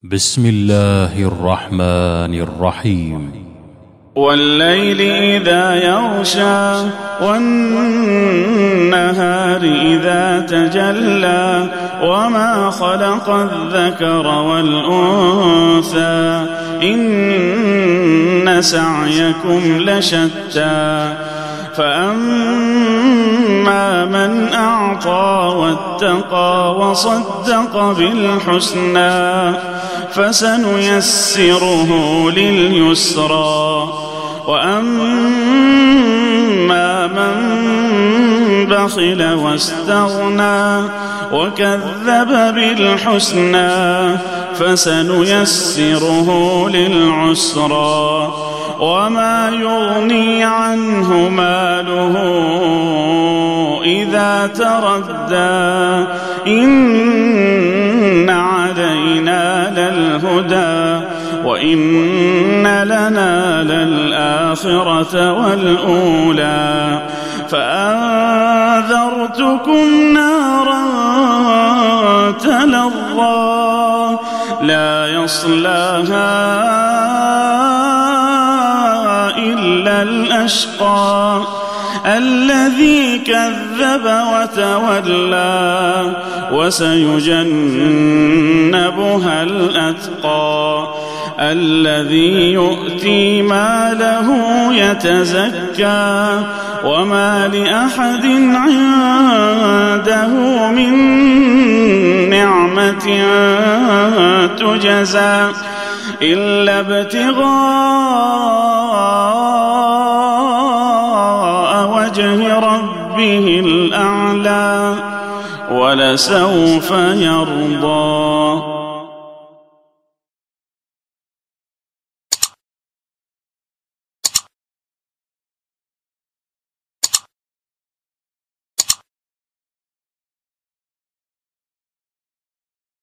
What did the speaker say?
بسم الله الرحمن الرحيم. والليل إذا يغشى والنهار إذا تجلى وما خلق الذكر والأنثى إن سعيكم لشتى فأما من أعطى واتقى وصدق بالحسنى فسنيسره لليسرى وأما من بخل واستغنى وكذب بالحسنى فسنيسره للعسرى وما يغني عنه ماله إذا تردى إن علينا للهدى وإن لنا للآخرة والأولى فأنذرتكم نارا تلظى لا يصلاها إلا الأشقى الذي كذب وتولى وسيجنبها الأتقى الذي يؤتي ماله يتزكى وما لأحد عنده من نعمة تجزى إلا ابتغاء وجه ربه الأعلى ولسوف يرضى.